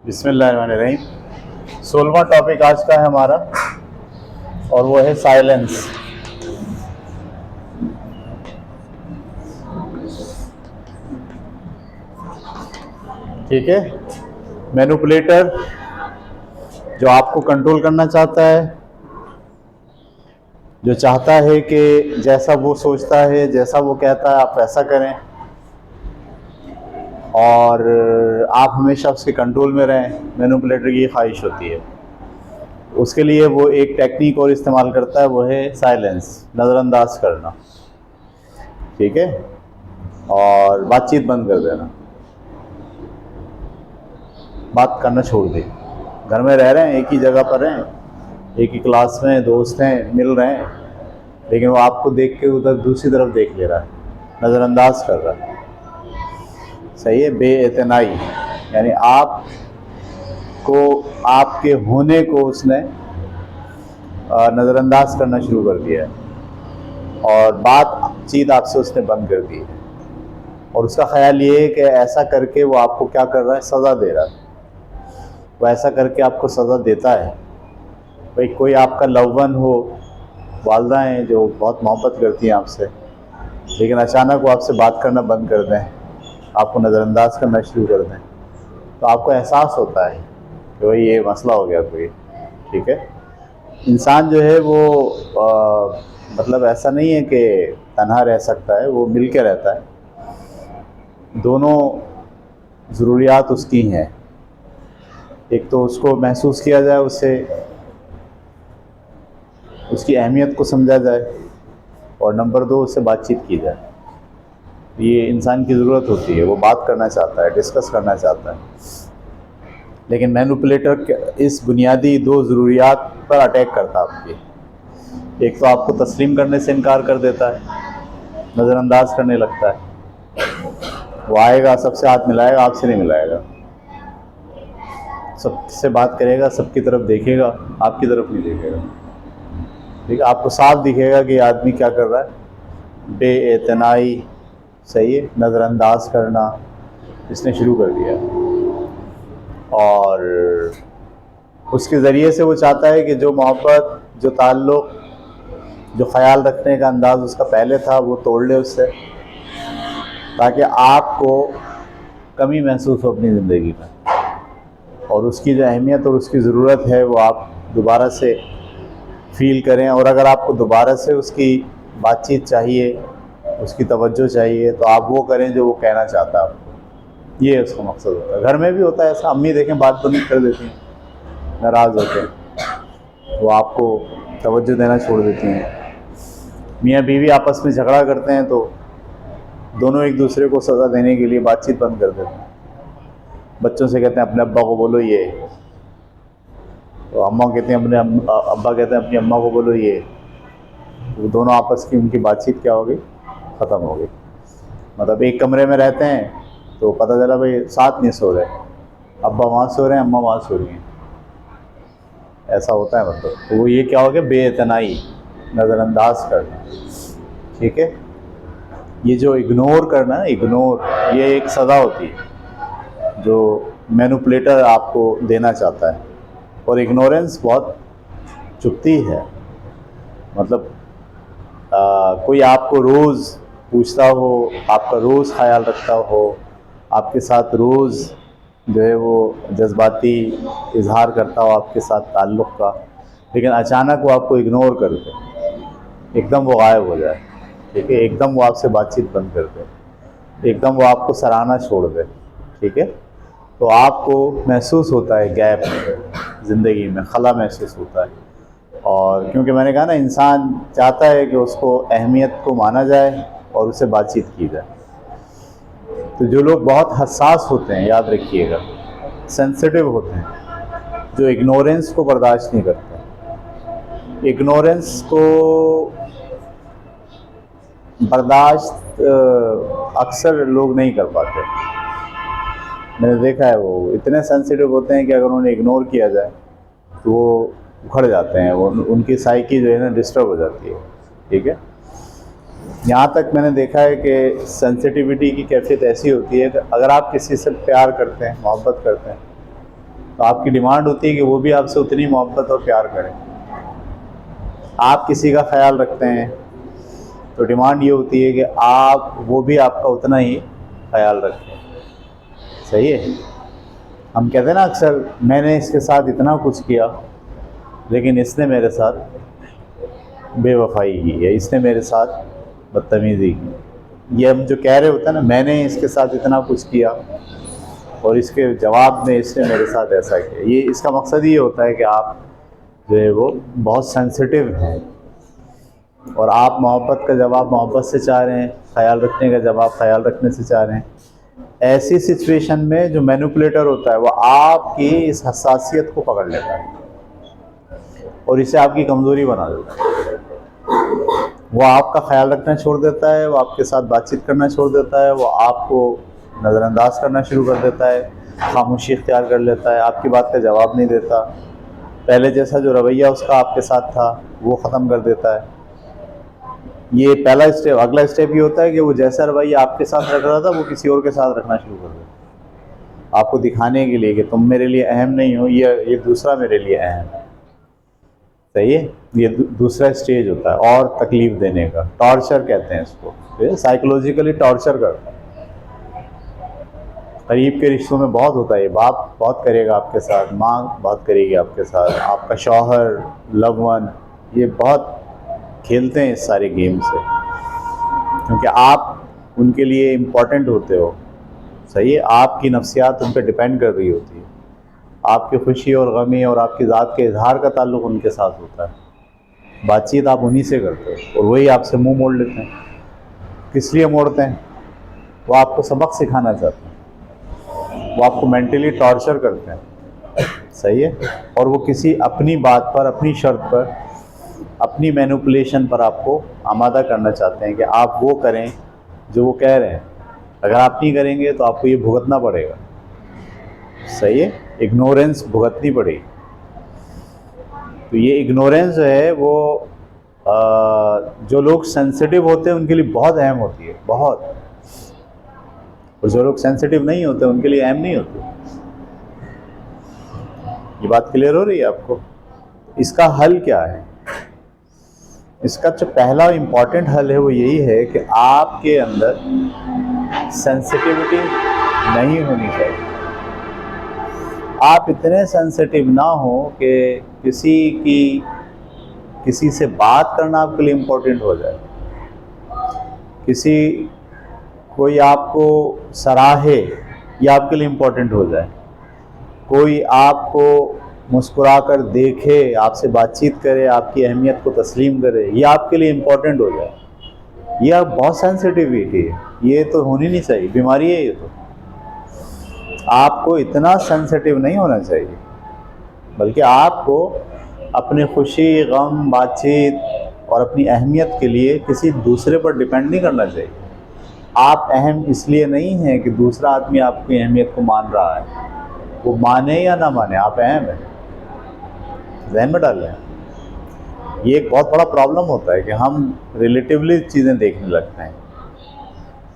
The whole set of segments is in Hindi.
बिस्मिल्लाहिर्रहमानिर्रहीम। 16वां टॉपिक आज का है हमारा और वो है साइलेंस। ठीक है। मैनिपुलेटर जो आपको कंट्रोल करना चाहता है, जो चाहता है कि जैसा वो सोचता है, जैसा वो कहता है आप वैसा करें और आप हमेशा उसके कंट्रोल में रहें। मैनिपुलेटर की ख्वाहिश होती है। उसके लिए वो एक टेक्निक और इस्तेमाल करता है, वो है साइलेंस, नज़रअंदाज करना। ठीक है। और बातचीत बंद कर देना, बात करना छोड़ दे। घर में रह रहे हैं, एक ही जगह पर हैं, एक ही क्लास में दोस्त हैं, मिल रहे हैं, लेकिन वो आपको देख के उधर दूसरी तरफ देख ले रहा है, नज़रअंदाज कर रहा है। सही है। बेइतनाई यानी आपको, आपके होने को उसने नज़रअंदाज करना शुरू कर दिया है और बातचीत आपसे उसने बंद कर दी है। और उसका ख्याल ये है कि ऐसा करके वो आपको क्या कर रहा है, सज़ा दे रहा है। वो ऐसा करके आपको सज़ा देता है। भाई कोई आपका लव्वन हो, वालदा हैं जो बहुत मोहब्बत करती हैं आपसे, लेकिन अचानक वो आपसे बात करना बंद कर दें, आपको नज़रअंदाज करना शुरू कर दें, तो आपको एहसास होता है कि भाई ये मसला हो गया कोई। ठीक है। इंसान जो है वो मतलब ऐसा नहीं है कि तन्हा रह सकता है, वो मिल के रहता है। दोनों ज़रूरियात उसकी हैं। एक तो उसको महसूस किया जाए, उससे उसकी अहमियत को समझा जाए, और नंबर 2 उससे बातचीत की जाए। ये इंसान की ज़रूरत होती है, वो बात करना चाहता है, डिस्कस करना चाहता है। लेकिन मैनिपुलेटर इस बुनियादी 2 ज़रूरियात पर अटैक करता है आपकी। एक तो आपको तस्लीम करने से इनकार कर देता है, नज़रअंदाज करने लगता है। वो आएगा, सबसे हाथ मिलाएगा, आपसे नहीं मिलाएगा, सबसे बात करेगा, सबकी तरफ देखेगा, आपकी तरफ नहीं देखेगा। ठीक है। आपको साफ दिखेगा कि आदमी क्या कर रहा है, बेइतनाई, सही है, नज़रअंदाज करना इसने शुरू कर दिया। और उसके ज़रिए से वो चाहता है कि जो मोहब्बत, जो ताल्लुक़, जो ख़याल रखने का अंदाज़ उसका पहले था, वो तोड़ ले उससे, ताकि आपको कमी महसूस हो अपनी ज़िंदगी में, और उसकी जो अहमियत और उसकी ज़रूरत है वो आप दोबारा से फ़ील करें। और अगर आपको दोबारा से उसकी बातचीत चाहिए, उसकी तवज्जो चाहिए, तो आप वो करें जो वो कहना चाहता है आपको। ये उसका मकसद होता है। घर में भी होता है ऐसा, अम्मी देखें बात बंद कर देती हैं, नाराज़ होते हैं, वो आपको तवज्जो देना छोड़ देती हैं। मियाँ बीवी आपस में झगड़ा करते हैं तो दोनों एक दूसरे को सज़ा देने के लिए बातचीत बंद कर देते हैं। बच्चों से कहते हैं अपने अब्बा को बोलो ये, तो अम्मा कहते हैं अपने अब्बा कहते हैं अपनी अम्मा को बोलो ये, तो दोनों आपस की उनकी बातचीत क्या हो गई, ख़त्म हो गई। मतलब एक कमरे में रहते हैं तो पता चला भाई साथ नहीं सो रहे, अब्बा वहाँ सो रहे हैं, अम्मा वहाँ सो रही हैं, ऐसा होता है। मतलब तो वो ये क्या हो गया, बेइतनाई, नज़रअंदाज करना। ठीक है। ये जो इग्नोर करना है, इग्नोर, ये एक सज़ा होती है जो मैनिपुलेटर आपको देना चाहता है। और इग्नोरेंस बहुत चुभती है। मतलब कोई आपको रोज़ पूछता हो, आपका रोज़ ख्याल रखता हो, आपके साथ रोज़ जो है वो जज्बाती इजहार करता हो आपके साथ ताल्लुक़ का, लेकिन अचानक वो आपको इग्नोर कर दे, एकदम वो गायब हो जाए। ठीक है। एकदम वो आपसे बातचीत बंद कर दे, एकदम वो आपको सराहना छोड़ दे। ठीक है। तो आपको महसूस होता है गैप ज़िंदगी में, खला महसूस होता है। और क्योंकि मैंने कहा ना, इंसान चाहता है कि उसको अहमियत को माना जाए और उससे बातचीत की जाए। तो जो लोग बहुत हसास होते हैं, याद रखिएगा, सेंसिटिव होते हैं, जो इग्नोरेंस को बर्दाश्त नहीं करते, इग्नोरेंस को बर्दाश्त अक्सर लोग नहीं कर पाते। मैंने देखा है वो इतने सेंसिटिव होते हैं कि अगर उन्हें इग्नोर किया जाए तो वो उखड़ जाते हैं, वो उनकी साइकी जो है ना डिस्टर्ब हो जाती है। ठीक है। यहाँ तक मैंने देखा है कि सेंसिटिविटी की कैफियत ऐसी होती है कि अगर आप किसी से प्यार करते हैं, मोहब्बत करते हैं, तो आपकी डिमांड होती है कि वो भी आपसे उतनी मोहब्बत और प्यार करें। आप किसी का ख्याल रखते हैं तो डिमांड ये होती है कि वो भी आपका उतना ही ख्याल रखें। सही है। हम कहते हैं ना अक्सर, मैंने इसके साथ इतना कुछ किया लेकिन इसने मेरे साथ बेवफाई की, या इसने मेरे साथ बदतमीज़ी की। ये हम जो कह रहे होते हैं ना, मैंने इसके साथ इतना कुछ किया और इसके जवाब में इसने मेरे साथ ऐसा किया, ये इसका मकसद ये होता है कि आप जो है वो बहुत सेंसिटिव हैं और आप मोहब्बत का जवाब मोहब्बत से चाह रहे हैं, ख्याल रखने का जवाब ख्याल रखने से चाह रहे हैं। ऐसी सिचुएशन में जो मैनिपुलेटर होता है वो आपकी इस हसासियत को पकड़ लेता है और इसे आपकी कमज़ोरी बना देता है। वो आपका ख्याल रखना छोड़ देता है, वो आपके साथ बातचीत करना छोड़ देता है, वो आपको नज़रअंदाज करना शुरू कर देता है, खामोशी इख्तियार कर लेता है, आपकी बात का जवाब नहीं देता, पहले जैसा जो रवैया उसका आपके साथ था वो ख़त्म कर देता है। ये पहला स्टेप। अगला स्टेप ये होता है कि वो जैसा रवैया आपके साथ रख रहा था वो किसी और के साथ रखना शुरू कर देता है, आपको दिखाने के लिए कि तुम मेरे लिए अहम नहीं हो, ये दूसरा मेरे लिए अहम है। सही है। ये दूसरा स्टेज होता है और तकलीफ़ देने का, टॉर्चर कहते हैं इसको, ये साइकोलॉजिकली टॉर्चर करता है। करीब के रिश्तों में बहुत होता है, बाप बहुत करेगा आपके साथ, माँ बहुत करेगी आपके साथ, आपका शौहर, लव वन, ये बहुत खेलते हैं इस सारे गेम से क्योंकि आप उनके लिए इम्पोर्टेंट होते हो। सही है। आपकी नफ्सियात उन पर डिपेंड कर रही होती है, आपकी खुशी और गमी और आपकी ज़ात के इजहार का ताल्लुक़ उनके साथ होता है, बातचीत आप उन्हीं से करते हो और वही आपसे मुंह मोड़ लेते हैं। किस लिए मोड़ते हैं? वो आपको सबक सिखाना चाहते हैं, वो आपको मेंटली टॉर्चर करते हैं। सही है। और वो किसी अपनी बात पर, अपनी शर्त पर, अपनी मैनिपुलेशन पर आपको आमादा करना चाहते हैं कि आप वो करें जो वो कह रहे हैं। अगर आप नहीं करेंगे तो आपको ये भुगतना पड़ेगा। सही है। इग्नोरेंस भुगतनी पड़ेगी। तो ये इग्नोरेंस जो है वो जो लोग सेंसिटिव होते हैं उनके लिए बहुत अहम होती है, बहुत। और जो लोग सेंसिटिव नहीं होते उनके लिए अहम नहीं होती। ये बात क्लियर हो रही है आपको? इसका हल क्या है? इसका जो पहला इम्पॉर्टेंट हल है वो यही है कि आपके अंदर सेंसिटिविटी नहीं होनी चाहिए। आप इतने सेंसिटिव ना हो कि किसी से बात करना आपके लिए इम्पोर्टेंट हो जाए, कोई आपको सराहे ये आपके लिए इम्पोर्टेंट हो जाए, कोई आपको मुस्कुराकर देखे, आपसे बातचीत करे, आपकी अहमियत को तस्लीम करे, ये आपके लिए इम्पोर्टेंट हो जाए। ये आप बहुत सेंसिटिविटी है, ये तो होनी नहीं चाहिए, बीमारी है ये तो। आपको इतना सेंसिटिव नहीं होना चाहिए, बल्कि आपको अपनी खुशी, गम, बातचीत और अपनी अहमियत के लिए किसी दूसरे पर डिपेंड नहीं करना चाहिए। आप अहम इसलिए नहीं हैं कि दूसरा आदमी आपकी अहमियत को मान रहा है, वो माने या ना माने आप अहम हैं। ज़हन में डाल लें। ये एक बहुत बड़ा प्रॉब्लम होता है कि हम रिलेटिवली चीज़ें देखने लगते हैं,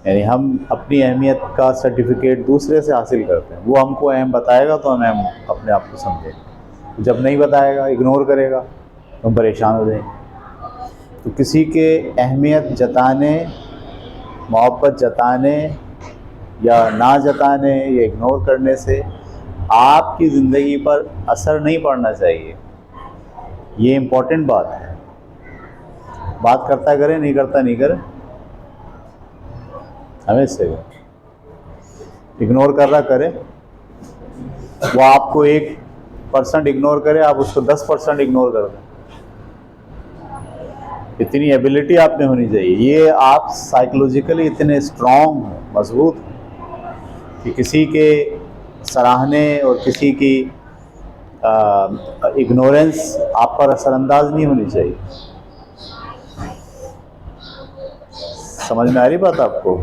यानी हम अपनी अहमियत का सर्टिफिकेट दूसरे से हासिल करते हैं। वो हमको अहम बताएगा तो हम अहम अपने आप को समझेंगे, जब नहीं बताएगा, इग्नोर करेगा तो हम परेशान हो जाएंगे। तो किसी के अहमियत जताने, मोहब्बत जताने या ना जताने या इग्नोर करने से आपकी ज़िंदगी पर असर नहीं पड़ना चाहिए। ये इम्पोर्टेंट बात है। बात करता करे, नहीं करता नहीं करे, हमें से इग्नोर कर रहा करे। वो आपको 1% इग्नोर करे, आप उसको 10% इग्नोर कर दें। इतनी एबिलिटी आप में होनी चाहिए। ये आप साइकोलॉजिकली इतने स्ट्रॉन्ग, मजबूत हैं कि किसी के सराहने और किसी की इग्नोरेंस आप पर असरअंदाज नहीं होनी चाहिए। समझ में आ रही बात आपको?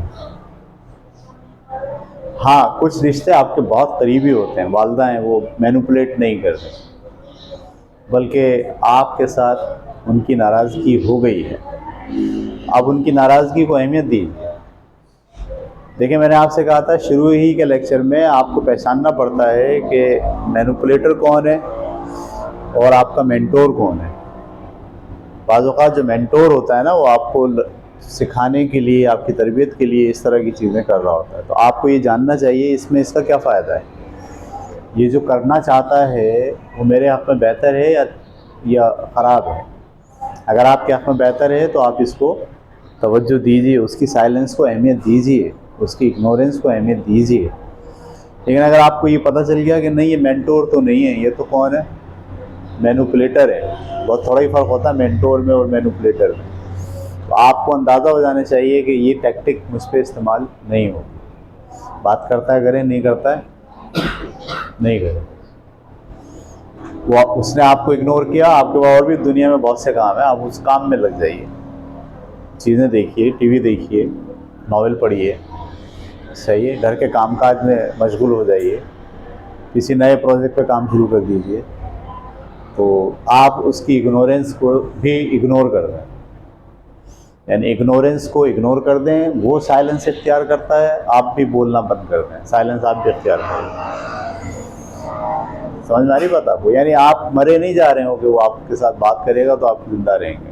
हाँ, कुछ रिश्ते आपके बहुत करीबी होते हैं, वालिदा हैं, वो मैनिपुलेट नहीं करते, बल्कि आपके साथ उनकी नाराज़गी हो गई है। अब उनकी नाराज़गी को अहमियत दीजिए। देखिए, मैंने आपसे कहा था शुरू ही के लेक्चर में आपको पहचानना पड़ता है कि मैनिपुलेटर कौन है और आपका मेंटोर कौन है। बाज़ औक़ात जो मेंटोर होता है ना, वो आपको सिखाने के लिए, आपकी तरबियत के लिए इस तरह की चीज़ें कर रहा होता है। तो आपको ये जानना चाहिए इसमें इसका क्या फ़ायदा है, ये जो करना चाहता है वो मेरे हक़ में बेहतर है या ख़राब है। अगर आपके हक़ में बेहतर है तो आप इसको तवज्जो दीजिए, उसकी साइलेंस को अहमियत दीजिए, उसकी इग्नोरेंस को अहमियत दीजिए। लेकिन अगर आपको ये पता चल गया कि नहीं, ये मेंटोर तो नहीं है, ये तो कौन है, मैनिपुलेटर है, बहुत थोड़ा ही फ़र्क होता है मेंटोर में और मैनिपुलेटर में। तो आपको अंदाज़ा हो जाना चाहिए कि ये टैक्टिक मुझ पर इस्तेमाल नहीं होगी। बात करता है करें, नहीं करता है नहीं करें। वो उसने आपको इग्नोर किया, आपके पास और भी दुनिया में बहुत से काम है, आप उस काम में लग जाइए, चीज़ें देखिए, टीवी देखिए, नॉवेल पढ़िए, सही है, घर के कामकाज में मशगूल हो जाइए, किसी नए प्रोजेक्ट पे काम शुरू कर दीजिए। तो आप उसकी इग्नोरेंस को भी इग्नोर कर दें, यानी इग्नोरेंस को इग्नोर कर दें। वो साइलेंस इख्तियार करता है, आप भी बोलना बंद कर दें, साइलेंस आप भी इख्तियार करें। समझ में आ रही बात आपको? यानी आप मरे नहीं जा रहे हो कि वो आपके साथ बात करेगा तो आप ज़िंदा रहेंगे,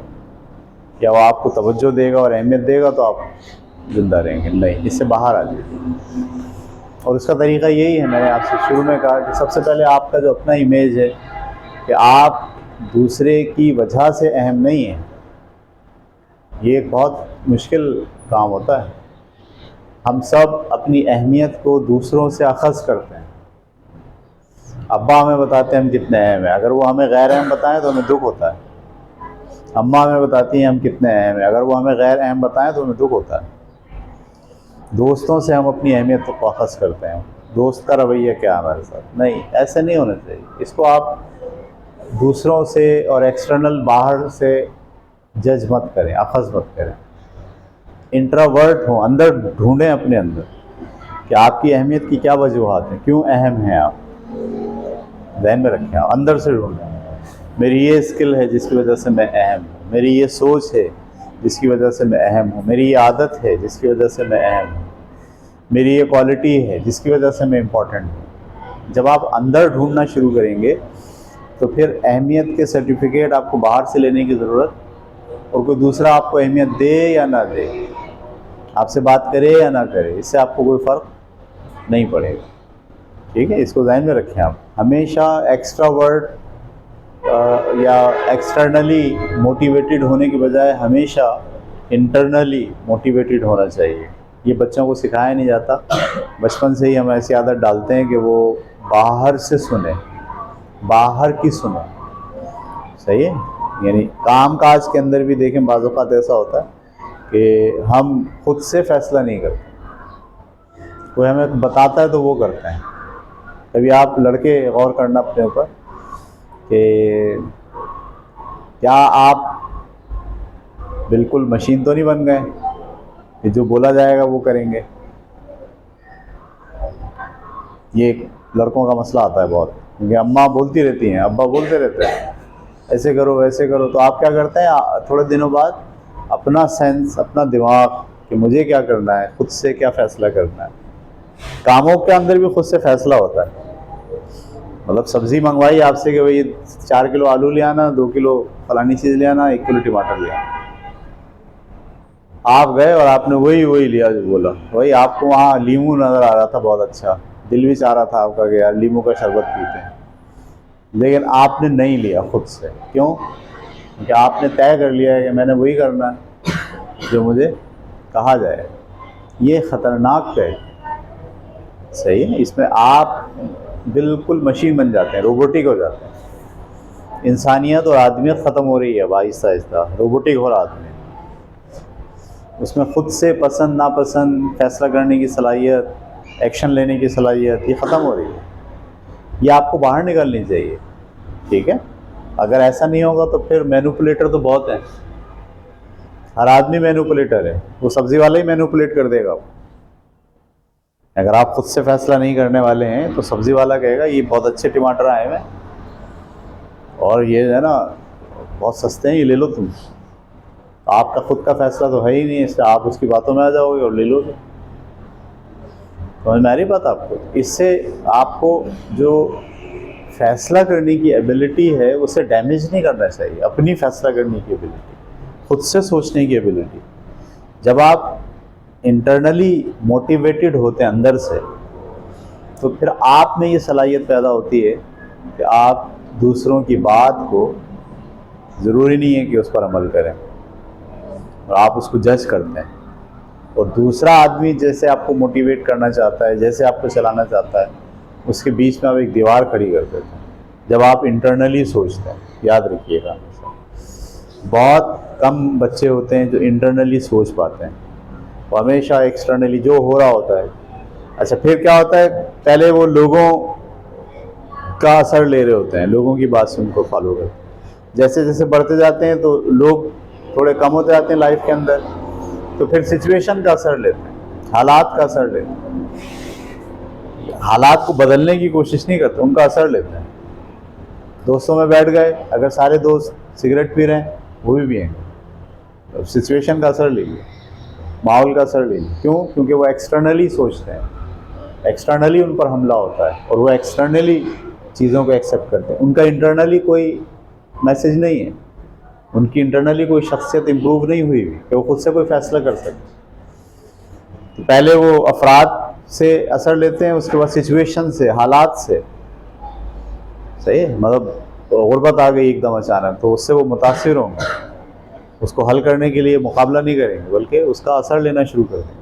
या वो आपको तवज्जो देगा और अहमियत देगा तो आप ज़िंदा रहेंगे। नहीं, इससे बाहर आ जाइए। और उसका तरीक़ा यही है, मैंने आपसे शुरू में कहा कि सबसे पहले आपका जो अपना इमेज है कि आप दूसरे की वजह से अहम नहीं हैं, ये एक बहुत मुश्किल काम होता है। हम सब अपनी अहमियत को दूसरों से अख़ज़ करते हैं। अब्बा हमें बताते हैं हम कितने अहम हैं, अगर वो हमें गैर अहम बताएं तो हमें दुख होता है। अम्मा हमें बताती हैं हम कितने अहम हैं, अगर वो हमें गैर अहम बताएं तो हमें दुख होता है। दोस्तों से हम अपनी अहमियत को अख़ज़ करते हैं, दोस्त का रवैया क्या हमारे साथ, नहीं, ऐसे नहीं होना चाहिए। इसको आप दूसरों से और एक्सटर्नल बाहर से जज मत करें, अख़ज़ मत करें। इंट्रोवर्ट हों, अंदर ढूंढें अपने अंदर कि आपकी अहमियत की क्या वजूहात हैं, क्यों अहम हैं आप, ध्यान में रखें, अंदर से ढूंढें। मेरी ये स्किल है जिसकी वजह से मैं अहम हूँ, मेरी ये सोच है जिसकी वजह से मैं अहम हूँ, मेरी ये आदत है जिसकी वजह से मैं अहम हूँ, मेरी ये क्वालिटी है जिसकी वजह से मैं इम्पॉर्टेंट हूँ। जब आप अंदर ढूंढना शुरू करेंगे तो फिर अहमियत के सर्टिफिकेट आपको बाहर से लेने की ज़रूरत, और कोई दूसरा आपको अहमियत दे या ना दे, आपसे बात करे या ना करे, इससे आपको कोई फ़र्क नहीं पड़ेगा। ठीक है, इसको ध्यान में रखें। आप हमेशा एक्स्ट्रावर्ट या एक्सटर्नली मोटिवेटेड होने की बजाय हमेशा इंटरनली मोटिवेटेड होना चाहिए। ये बच्चों को सिखाया नहीं जाता, बचपन से ही हम ऐसी आदत डालते हैं कि वो बाहर से सुने, बाहर की सुने, सही है। यानी काम काज के अंदर भी देखें, बाज़ औक़ात ऐसा होता है कि हम खुद से फ़ैसला नहीं करते, कोई हमें बताता है तो वो करते हैं। कभी आप लड़के गौर करना अपने ऊपर कि क्या आप बिल्कुल मशीन तो नहीं बन गए कि जो बोला जाएगा वो करेंगे। ये लड़कों का मसला आता है बहुत, क्योंकि अम्मा बोलती रहती हैं, अब्बा बोलते रहते हैं ऐसे करो वैसे करो, तो आप क्या करते हैं थोड़े दिनों बाद अपना सेंस, अपना दिमाग कि मुझे क्या करना है, खुद से क्या फ़ैसला करना है। कामों के अंदर भी खुद से फ़ैसला होता है। मतलब सब्ज़ी मंगवाई आपसे कि भाई 4 किलो आलू ले आना, 2 किलो फलानी चीज़ ले आना, 1 किलो टमाटर ले आना, आप गए और आपने वही लिया जो बोला। वही आपको वहाँ लीमू नज़र आ रहा था, बहुत अच्छा, दिल भी चाह रहा था आपका कि यार लीमू का शरबत पीते हैं, लेकिन आपने नहीं लिया खुद से। क्यों? क्योंकि आपने तय कर लिया है कि मैंने वही करना है जो मुझे कहा जाए। ये ख़तरनाक है, सही है। इसमें आप बिल्कुल मशीन बन जाते हैं, रोबोटिक हो जाते हैं। इंसानियत और आदमियत ख़त्म हो रही है अब आहिस्ता आहिस्ता, रोबोटिक हो रहा आदमी। उसमें ख़ुद से पसंद नापसंद, फ़ैसला करने की सलाहियत, एक्शन लेने की सलाहियत, ये ख़त्म हो रही है। ये आपको बाहर निकलनी चाहिए, ठीक है। अगर ऐसा नहीं होगा तो फिर मैनिपुलेटर तो बहुत हैं, हर आदमी मैनिपुलेटर है। वो सब्ज़ी वाला ही मैनिपुलेट कर देगा। अगर आप खुद से फ़ैसला नहीं करने वाले हैं तो सब्ज़ी वाला कहेगा ये बहुत अच्छे टमाटर आए हुए हैं और ये है ना बहुत सस्ते हैं, ये ले लो तुम। आपका खुद का फ़ैसला तो है ही नहीं, इसलिए आप उसकी बातों में आ जाओगे और ले लोगे। समझ में आ रही बात आपको? इससे आपको जो फैसला करने की एबिलिटी है उसे डैमेज नहीं करना चाहिए। अपनी फैसला करने की एबिलिटी, खुद से सोचने की एबिलिटी, जब आप इंटरनली मोटिवेटेड होते हैं अंदर से, तो फिर आप में ये सलाहियत पैदा होती है कि आप दूसरों की बात को, ज़रूरी नहीं है कि उस पर अमल करें, और आप उसको जज करते हैं, और दूसरा आदमी जैसे आपको मोटिवेट करना चाहता है, जैसे आपको चलाना चाहता है, उसके बीच में आप एक दीवार खड़ी कर देते हैं जब आप इंटरनली सोचते हैं। याद रखिएगा, बहुत कम बच्चे होते हैं जो इंटरनली सोच पाते हैं, वो हमेशा एक्सटर्नली जो हो रहा होता है। अच्छा, फिर क्या होता है, पहले वो लोगों का असर ले रहे होते हैं, लोगों की बात से उनको फॉलो करते हैं। जैसे जैसे बढ़ते जाते हैं तो लोग थोड़े कम होते जाते हैं लाइफ के अंदर, तो फिर सिचुएशन का असर लेते हैं, हालात का असर लेते हैं। हालात को बदलने की कोशिश नहीं करते, उनका असर लेते हैं। दोस्तों में बैठ गए, अगर सारे दोस्त सिगरेट पी रहे हैं, वो भी पिएंगे, तो सिचुएशन का असर लीजिए, माहौल का असर लीजिए। क्यों? क्योंकि वो एक्सटर्नली सोचते हैं, एक्सटर्नली उन पर हमला होता है, और वो एक्सटर्नली चीज़ों को एक्सेप्ट करते हैं। उनका इंटरनली कोई मैसेज नहीं है, उनकी इंटरनली कोई शख्सियत इम्प्रूव नहीं हुई कि वो खुद से कोई फैसला कर सके। तो पहले वो अफराद से असर लेते हैं, उसके बाद सिचुएशन से, हालात से। सही है, मतलब गुर्बत आ गई एकदम अचानक, तो उससे वो मुतासिर होंगे, उसको हल करने के लिए मुकाबला नहीं करेंगे, बल्कि उसका असर लेना शुरू कर देंगे।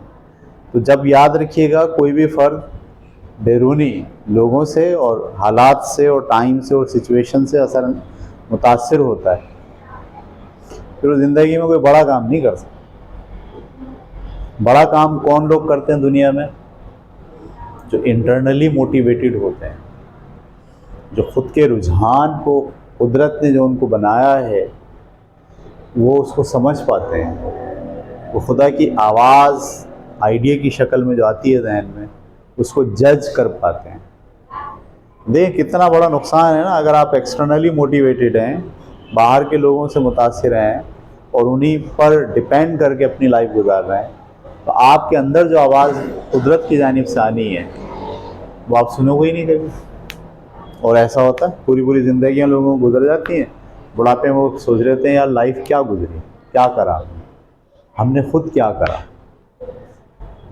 तो जब याद रखिएगा, कोई भी फ़र्द बैरूनी लोगों से और हालात से और टाइम से और सिचुएशन से असर मुतासिर होता है, फिर वो ज़िंदगी में कोई बड़ा काम नहीं कर सकता। बड़ा काम कौन लोग करते हैं दुनिया में? जो इंटरनली मोटिवेटेड होते हैं, जो खुद के रुझान को कुदरत ने जो उनको बनाया है वो उसको समझ पाते हैं। वो खुदा की आवाज़ आइडिया की शक्ल में जो आती है जहन में, उसको जज कर पाते हैं। देख कितना बड़ा नुकसान है ना, अगर आप एक्सटर्नली मोटिवेटेड हैं, बाहर के लोगों से मुतासिर हैं और उन्हीं पर डिपेंड करके अपनी लाइफ गुजार रहे हैं, तो आपके अंदर जो आवाज़ कुदरत की जानिब से आनी है वो आप सुनोगे ही नहीं कभी। और ऐसा होता है, पूरी पूरी ज़िंदगियाँ लोगों को गुजर जाती हैं, बुढ़ापे में वो सोच रहे थे यार लाइफ क्या गुजरी, क्या करा हमने, खुद क्या करा,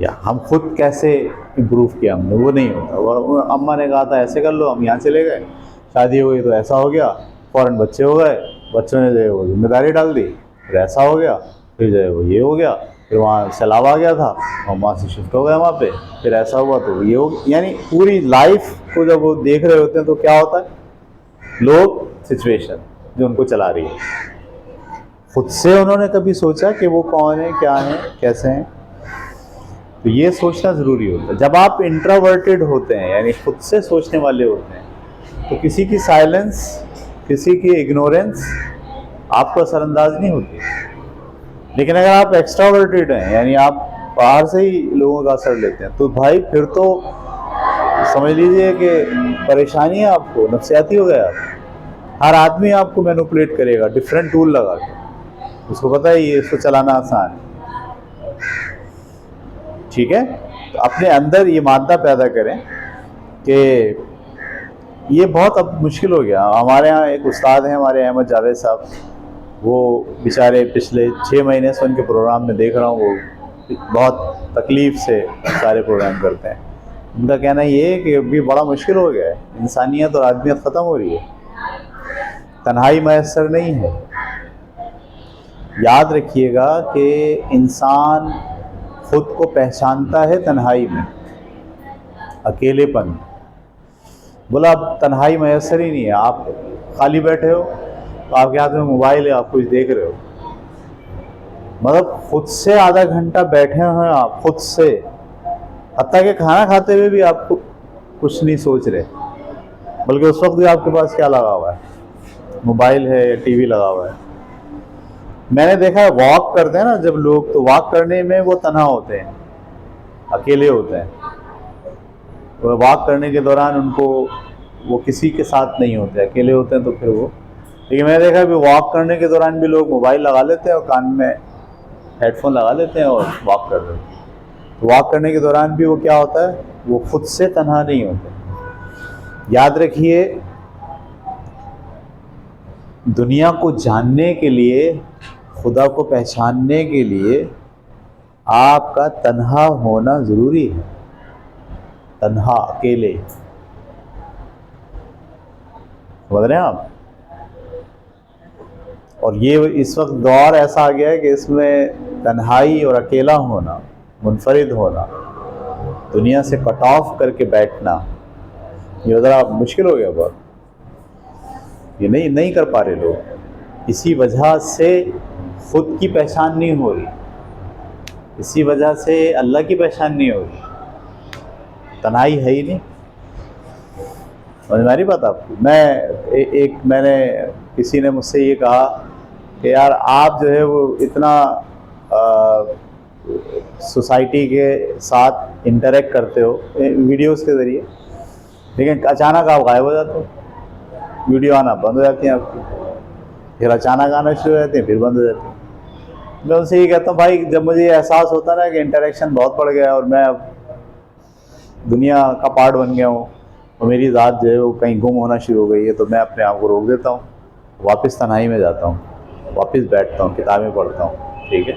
या हम खुद कैसे इम्प्रूव किया हमने, वो नहीं होता। वो अम्मा ने कहा था ऐसे कर लो, हम यहाँ चले गए, शादी हो गई तो ऐसा हो गया, फ़ौरन बच्चे हो गए, बच्चों ने जो है वो जिम्मेदारी डाल दी, फिर ऐसा हो गया, फिर जो है वो ये हो गया, फिर वहाँ सैलाब आ गया था और वहाँ से शिफ्ट हो गया वहाँ पे, फिर ऐसा हुआ तो ये हो, यानी पूरी लाइफ को जब वो देख रहे होते हैं तो क्या होता है, लोग, सिचुएशन जो उनको चला रही है। खुद से उन्होंने कभी सोचा कि वो कौन है, क्या है, कैसे हैं? तो ये सोचना ज़रूरी होता है। जब आप इंट्रोवर्टेड होते हैं, यानी खुद से सोचने वाले होते हैं, तो किसी की साइलेंस, किसी की इग्नोरेंस आपको असरअंदाज नहीं होती। लेकिन अगर आप एक्स्ट्रावर्टेड हैं, यानी आप बाहर से ही लोगों का असर लेते हैं, तो भाई फिर तो समझ लीजिए कि परेशानी है आपको, नफसियाती हो गया। हर आदमी आपको मैनिपुलेट करेगा डिफरेंट टूल लगा के, उसको पता है ये, इसको चलाना आसान है। ठीक है, तो अपने अंदर ये मादा पैदा करें कि ये बहुत अब मुश्किल हो गया। हमारे यहाँ एक उस्ताद हैं, हमारे अहमद जावेद साहब, वो बेचारे पिछले 6 महीने से उनके प्रोग्राम में देख रहा हूँ, वो बहुत तकलीफ़ से सारे प्रोग्राम करते हैं। उनका कहना ये है कि अभी बड़ा मुश्किल हो गया है, इंसानियत और आदमियत ख़त्म हो रही है, तन्हाई मैसर नहीं है। याद रखिएगा कि इंसान खुद को पहचानता है तन्हाई में, अकेलेपन। बोला अब तन्हाई मैसर ही नहीं है, आप खाली बैठे हो तो आपके हाथ में मोबाइल है, आप कुछ देख रहे हो, मतलब खुद से आधा घंटा बैठे हुए आप, खुद से, हत्ता कि खाना खाते हुए भी आप कुछ नहीं सोच रहे, बल्कि उस वक्त भी आपके पास क्या लगा हुआ है, मोबाइल है या टीवी लगा हुआ है। मैंने देखा है वॉक करते हैं ना जब लोग, तो वॉक करने में वो तन्हा होते हैं, अकेले होते हैं। तो वॉक करने के दौरान उनको वो किसी के साथ नहीं होते, अकेले होते हैं, तो फिर वो। लेकिन मैंने देखा भी वॉक करने के दौरान भी लोग मोबाइल लगा लेते हैं और कान में हेडफोन लगा लेते हैं और वॉक कर रहे हैं। तो वॉक करने के दौरान भी वो क्या होता है, वो खुद से तन्हा नहीं होते। याद रखिए, दुनिया को जानने के लिए, खुदा को पहचानने के लिए आपका तन्हा होना ज़रूरी है। तन्हा, अकेले, समझ रहे हैं आप? और ये इस वक्त दौर ऐसा आ गया है कि इसमें तन्हाई और अकेला होना, मुनफरिद होना, दुनिया से कट ऑफ करके बैठना, ये ज़रा मुश्किल हो गया बहुत। ये नहीं कर पा रहे लोग। इसी वजह से खुद की पहचान नहीं हो रही, इसी वजह से अल्लाह की पहचान नहीं हो रही। तन्हाई है ही नहीं। समझ में आ रही बात आपको? मैंने किसी ने मुझसे ये कहा कि यार आप जो है वो इतना सोसाइटी के साथ इंटरेक्ट करते हो वीडियोस के ज़रिए, लेकिन अचानक आप गायब हो जाते हो, वीडियो आना बंद हो जाती हैं आपकी, फिर अचानक आना शुरू हो जाती हैं, फिर बंद हो जाती हैं। मैं उनसे ये कहता हूँ, भाई जब मुझे ये एहसास होता है ना कि इंटरेक्शन बहुत बढ़ गया और मैं अब दुनिया का पार्ट बन गया हूँ और मेरी ज़ात जो है वो कहीं गुम होना शुरू हो गई है, तो मैं अपने आप को रोक देता हूँ, वापस तन्हाई में जाता हूँ, वापस बैठता हूँ, किताबें पढ़ता हूँ। ठीक है,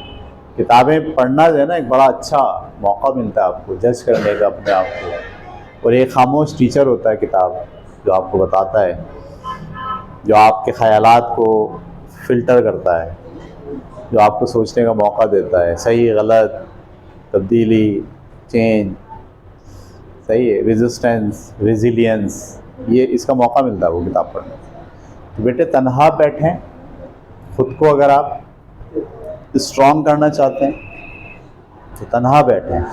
किताबें पढ़ना जो है ना एक बड़ा अच्छा मौका मिलता है आपको जज करने का अपने आप को। और एक खामोश टीचर होता है किताब, जो आपको बताता है, जो आपके ख़यालात को फ़िल्टर करता है, जो आपको सोचने का मौका देता है, सही गलत, तब्दीली, चेंज, सही है, रेजिस्टेंस, रेजिलियंस, ये इसका मौका मिलता है वो किताब पढ़ने। तो बेटे तन्हा बैठें, ख़ुद को अगर आप स्ट्रॉन्ग करना चाहते हैं तो तन्हा बैठें,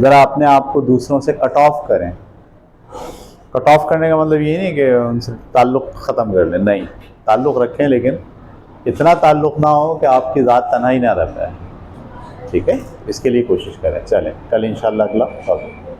ज़रा अपने आप को दूसरों से कट ऑफ करें। कट ऑफ करने का मतलब ये नहीं कि उनसे ताल्लुक़ ख़त्म कर लें, नहीं, ताल्लुक़ रखें, लेकिन इतना ताल्लुक़ ना हो कि आपकी ज़ात तन्हा ही ना रह पाए। ठीक है, इसके लिए कोशिश करें। चलें, कल इंशाअल्लाह अगला टॉपिक।